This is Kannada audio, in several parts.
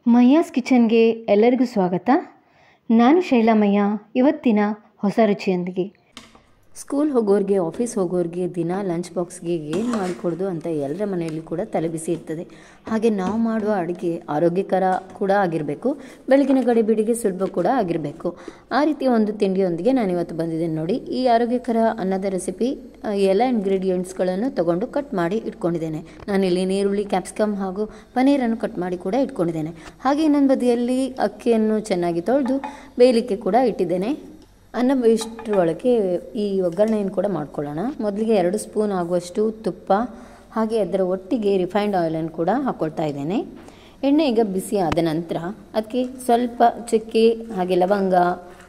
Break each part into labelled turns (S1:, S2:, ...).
S1: ಮಯ್ಯಾಸ್ ಕಿಚನ್ಗೆ ಎಲ್ಲರಿಗೂ ಸ್ವಾಗತ. ನಾನು ಶೈಲಾಮಯ್ಯ. ಇವತ್ತಿನ ಹೊಸ ರುಚಿಯೊಂದಿಗೆ ಸ್ಕೂಲ್ ಹೋಗೋರಿಗೆ, ಆಫೀಸ್ ಹೋಗೋರಿಗೆ ದಿನ ಲಂಚ್ ಬಾಕ್ಸ್ಗೆ ಏನು ಮಾಡಿಕೊಡೋದು ಅಂತ ಎಲ್ಲರ ಮನೆಯಲ್ಲಿ ಕೂಡ ತಲೆಬಿಸಿ ಇರ್ತದೆ. ಹಾಗೆ ನಾವು ಮಾಡುವ ಅಡುಗೆ ಆರೋಗ್ಯಕರ ಕೂಡ ಆಗಿರಬೇಕು, ಬೆಳಗಿನ ಗಡಿಬಿಡಿಗೆ ಸುಲಭ ಕೂಡ ಆಗಿರಬೇಕು. ಆ ರೀತಿಯ ಒಂದು ತಿಂಡಿಯೊಂದಿಗೆ ನಾನಿವತ್ತು ಬಂದಿದ್ದೇನೆ ನೋಡಿ. ಈ ಆರೋಗ್ಯಕರ ಅನ್ನದ ರೆಸಿಪಿ ಎಲ್ಲ ಇಂಗ್ರೀಡಿಯೆಂಟ್ಸ್ಗಳನ್ನು ತಗೊಂಡು ಕಟ್ ಮಾಡಿ ಇಟ್ಕೊಂಡಿದ್ದೇನೆ. ನಾನಿಲ್ಲಿ ನೀರುಳ್ಳಿ, ಕ್ಯಾಪ್ಸಿಕಮ್ ಹಾಗೂ ಪನ್ನೀರನ್ನು ಕಟ್ ಮಾಡಿ ಕೂಡ ಇಟ್ಕೊಂಡಿದ್ದೇನೆ. ಹಾಗೆ ಇನ್ನೊಂದು ಬದಿಯಲ್ಲಿ ಅಕ್ಕಿಯನ್ನು ಚೆನ್ನಾಗಿ ತೊಳೆದು ಬೇಯಲಿಕ್ಕೆ ಕೂಡ ಇಟ್ಟಿದ್ದೇನೆ. ಅನ್ನ ಬೇಯಿಸ್ಟ್ರೊಳಗೆ ಈ ಒಗ್ಗರಣೆಯನ್ನು ಕೂಡ ಮಾಡ್ಕೊಳ್ಳೋಣ. ಮೊದಲಿಗೆ 2 ಸ್ಪೂನ್ ಆಗುವಷ್ಟು ತುಪ್ಪ, ಹಾಗೆ ಅದರ ಒಟ್ಟಿಗೆ ರಿಫೈನ್ಡ್ ಆಯಿಲನ್ನು ಕೂಡ ಹಾಕ್ಕೊಳ್ತಾ ಇದ್ದೇನೆ. ಎಣ್ಣೆ ಈಗ ಬಿಸಿ ಆದ ನಂತರ ಅದಕ್ಕೆ ಸ್ವಲ್ಪ ಚಕ್ಕೆ, ಹಾಗೆ ಲವಂಗ,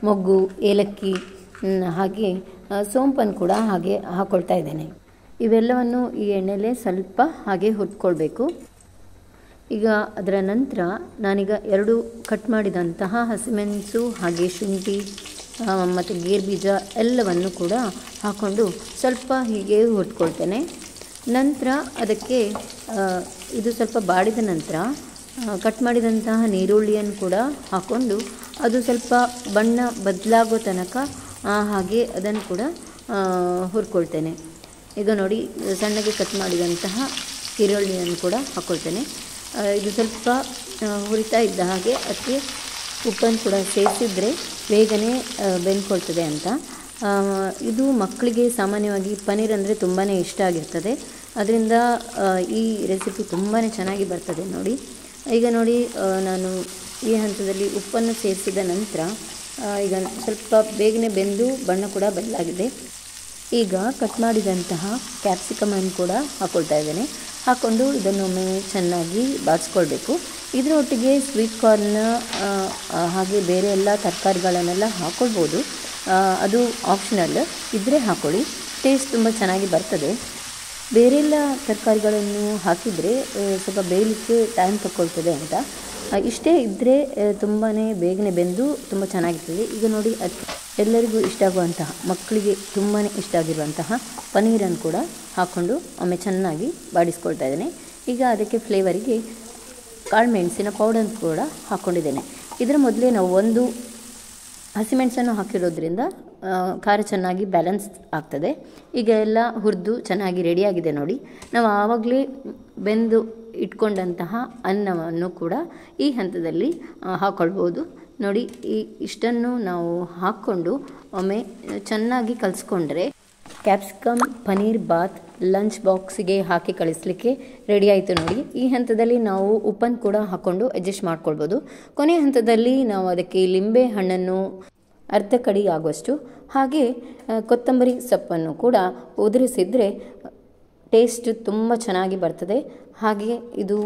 S1: ಮೊಗ್ಗು, ಏಲಕ್ಕಿ, ಹಾಗೆ ಸೋಂಪನ್ನು ಕೂಡ ಹಾಗೆ ಹಾಕ್ಕೊಳ್ತಾ ಇದ್ದೇನೆ. ಇವೆಲ್ಲವನ್ನು ಈ ಎಣ್ಣೆಲೇ ಸ್ವಲ್ಪ ಹಾಗೆ ಹುರ್ಕೊಳ್ಬೇಕು. ಈಗ ಅದರ ನಂತರ ನಾನೀಗ 2 ಕಟ್ ಮಾಡಿದಂತಹ ಹಸಿಮೆಣಸು, ಹಾಗೆ ಶುಂಠಿ ಮತ್ತು ಗೇರುಬೀಜ ಎಲ್ಲವನ್ನು ಕೂಡ ಹಾಕ್ಕೊಂಡು ಸ್ವಲ್ಪ ಹೀಗೆ ಹುರ್ಕೊಳ್ತೇನೆ. ನಂತರ ಅದಕ್ಕೆ ಇದು ಸ್ವಲ್ಪ ಬಾಡಿದ ನಂತರ ಕಟ್ ಮಾಡಿದಂತಹ ನೀರುಳ್ಳಿಯನ್ನು ಕೂಡ ಹಾಕ್ಕೊಂಡು ಅದು ಸ್ವಲ್ಪ ಬಣ್ಣ ಬದಲಾಗೋ ತನಕ ಹಾಗೆ ಅದನ್ನು ಕೂಡ ಹುರ್ಕೊಳ್ತೇನೆ. ಈಗ ನೋಡಿ, ಸಣ್ಣಗೆ ಕಟ್ ಮಾಡಿದಂತಹ ಈರುಳ್ಳಿಯನ್ನು ಕೂಡ ಹಾಕ್ಕೊಳ್ತೇನೆ. ಇದು ಸ್ವಲ್ಪ ಹುರಿತಾ ಇದ್ದ ಹಾಗೆ ಅದಕ್ಕೆ ಉಪ್ಪನ್ನು ಕೂಡ ಸೇರಿಸಿದ್ರೆ ಬೇಗನೆ ಬೆಂದ್ಕೊಳ್ತದೆ ಅಂತ. ಇದು ಮಕ್ಕಳಿಗೆ ಸಾಮಾನ್ಯವಾಗಿ ಪನ್ನೀರ್ ಅಂದರೆ ತುಂಬಾ ಇಷ್ಟ ಆಗಿರ್ತದೆ. ಅದರಿಂದ ಈ ರೆಸಿಪಿ ತುಂಬಾ ಚೆನ್ನಾಗಿ ಬರ್ತದೆ ನೋಡಿ. ಈಗ ನೋಡಿ, ನಾನು ಈ ಹಂತದಲ್ಲಿ ಉಪ್ಪನ್ನು ಸೇರಿಸಿದ ನಂತರ ಈಗ ಸ್ವಲ್ಪ ಬೇಗನೆ ಬೆಂದು ಬಣ್ಣ ಕೂಡ ಬದಲಾಗಿದೆ. ಈಗ ಕಟ್ ಮಾಡಿದಂತಹ ಕ್ಯಾಪ್ಸಿಕಮನ್ನು ಕೂಡ ಹಾಕ್ಕೊಳ್ತಾ ಇದ್ದೇನೆ. ಹಾಕ್ಕೊಂಡು ಇದನ್ನೊಮ್ಮೆ ಚೆನ್ನಾಗಿ ಬಾಡಿಸ್ಕೊಳ್ಬೇಕು. ಇದರೊಟ್ಟಿಗೆ ಸ್ವೀಟ್ ಕಾರ್ನ್ ಹಾಗೆ ಬೇರೆ ಎಲ್ಲ ತರಕಾರಿಗಳನ್ನೆಲ್ಲ ಹಾಕ್ಕೊಳ್ಬೋದು. ಅದು ಆಪ್ಷನಲ್, ಇದ್ದರೆ ಹಾಕ್ಕೊಳ್ಳಿ, ಟೇಸ್ಟ್ ತುಂಬ ಚೆನ್ನಾಗಿ ಬರ್ತದೆ. ಬೇರೆಲ್ಲ ತರಕಾರಿಗಳನ್ನು ಹಾಕಿದರೆ ಸ್ವಲ್ಪ ಬೇಯಲಿಕ್ಕೆ ಟೈಮ್ ತಗೊಳ್ತದೆ ಅಂತ. ಇಷ್ಟೇ ಇದ್ದರೆ ತುಂಬಾ ಬೇಗನೆ ಬೆಂದು ತುಂಬ ಚೆನ್ನಾಗಿರ್ತದೆ. ಈಗ ನೋಡಿ, ಎಲ್ಲರಿಗೂ ಇಷ್ಟ ಆಗುವಂತಹ, ಮಕ್ಕಳಿಗೆ ತುಂಬಾ ಇಷ್ಟ ಆಗಿರುವಂತಹ ಪನ್ನೀರನ್ನು ಕೂಡ ಹಾಕ್ಕೊಂಡು ಒಮ್ಮೆ ಚೆನ್ನಾಗಿ ಬಾಡಿಸ್ಕೊಳ್ತಾ ಇದ್ದೇನೆ. ಈಗ ಅದಕ್ಕೆ ಫ್ಲೇವರಿಗೆ ಕಾಳು ಮೆಣಸಿನ ಪೌಡರ್ ಕೂಡ ಹಾಕ್ಕೊಂಡಿದ್ದೇನೆ. ಇದರ ಮೊದಲೇ ನಾವು 1 ಹಸಿಮೆಣಸನ್ನು ಹಾಕಿರೋದ್ರಿಂದ ಖಾರ ಚೆನ್ನಾಗಿ ಬ್ಯಾಲೆನ್ಸ್ ಆಗ್ತದೆ. ಈಗ ಎಲ್ಲ ಹುರಿದು ಚೆನ್ನಾಗಿ ರೆಡಿಯಾಗಿದೆ ನೋಡಿ. ನಾವು ಆವಾಗಲೇ ಬೆಂದು ಇಟ್ಕೊಂಡಂತಹ ಅನ್ನವನ್ನು ಕೂಡ ಈ ಹಂತದಲ್ಲಿ ಹಾಕ್ಕೊಳ್ಬೋದು ನೋಡಿ. ಇಷ್ಟನ್ನು ನಾವು ಹಾಕ್ಕೊಂಡು ಒಮ್ಮೆ ಚೆನ್ನಾಗಿ ಕಲಿಸ್ಕೊಂಡ್ರೆ ಕ್ಯಾಪ್ಸಿಕಮ್ ಪನ್ನೀರ್ ಬಾತ್ ಲಂಚ್ ಬಾಕ್ಸಿಗೆ ಹಾಕಿ ಕಳಿಸ್ಲಿಕ್ಕೆ ರೆಡಿ ಆಯಿತು ನೋಡಿ. ಈ ಹಂತದಲ್ಲಿ ನಾವು ಉಪ್ಪನ್ನು ಕೂಡ ಹಾಕ್ಕೊಂಡು ಅಡ್ಜಸ್ಟ್ ಮಾಡ್ಕೊಳ್ಬೋದು. ಕೊನೆಯ ಹಂತದಲ್ಲಿ ನಾವು ಅದಕ್ಕೆ ಲಿಂಬೆ ಹಣ್ಣನ್ನು ಅರ್ಧ ಕಡಿ ಆಗುವಷ್ಟು, ಹಾಗೆ ಕೊತ್ತಂಬರಿ ಸೊಪ್ಪನ್ನು ಕೂಡ ಉದುರಿಸಿದರೆ ಟೇಸ್ಟ್ ತುಂಬ ಚೆನ್ನಾಗಿ ಬರ್ತದೆ. ಹಾಗೆ ಇದು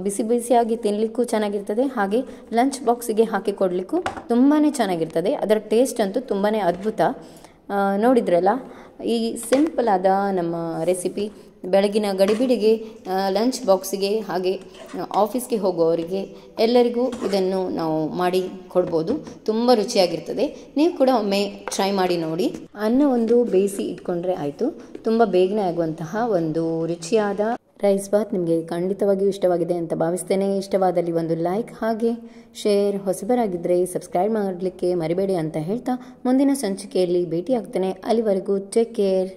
S1: ಬಿಸಿ ಬಿಸಿಯಾಗಿ ತಿನ್ನಲಿಕ್ಕೂ ಚೆನ್ನಾಗಿರ್ತದೆ, ಹಾಗೆ ಲಂಚ್ ಬಾಕ್ಸಿಗೆ ಹಾಕಿ ಕೊಡಲಿಕ್ಕೂ ತುಂಬಾ ಚೆನ್ನಾಗಿರ್ತದೆ. ಅದರ ಟೇಸ್ಟ್ ಅಂತೂ ತುಂಬಾ ಅದ್ಭುತ. ನೋಡಿದ್ರಲ್ಲ, ಈ ಸಿಂಪಲ್ ಆದ ನಮ್ಮ ರೆಸಿಪಿ ಬೆಳಗಿನ ಗಡಿಬಿಡಿಗೆ ಲಂಚ್ ಬಾಕ್ಸಿಗೆ ಹಾಗೆ ಆಫೀಸ್ಗೆ ಹೋಗೋವರಿಗೆ ಎಲ್ಲರಿಗೂ ಇದನ್ನು ನಾವು ಮಾಡಿ ಕೊಡ್ಬೋದು. ತುಂಬ ರುಚಿಯಾಗಿರ್ತದೆ. ನೀವು ಕೂಡ ಒಮ್ಮೆ ಟ್ರೈ ಮಾಡಿ ನೋಡಿ. ಅನ್ನ ಒಂದು ಬೇಯಿಸಿ ಇಟ್ಕೊಂಡ್ರೆ ಆಯಿತು. ತುಂಬ ಬೇಗನೆ ಆಗುವಂತಹ ಒಂದು ರುಚಿಯಾದ ರೈಸ್ ಬಾತ್ ನಿಮಗೆ ಖಂಡಿತವಾಗಿಯೂ ಇಷ್ಟವಾಗಿದೆ ಅಂತ ಭಾವಿಸ್ತೇನೆ. ಇಷ್ಟವಾದಲ್ಲಿ ಒಂದು ಲೈಕ್ ಹಾಗೆ ಶೇರ್, ಹೊಸಬರಾಗಿದ್ದರೆ ಸಬ್ಸ್ಕ್ರೈಬ್ ಮಾಡಲಿಕ್ಕೆ ಮರಿಬೇಡಿ ಅಂತ ಹೇಳ್ತಾ ಮುಂದಿನ ಸಂಚಿಕೆಯಲ್ಲಿ ಭೇಟಿ ಆಗ್ತೇನೆ. ಅಲ್ಲಿವರೆಗೂ ಟೇಕ್ ಕೇರ್.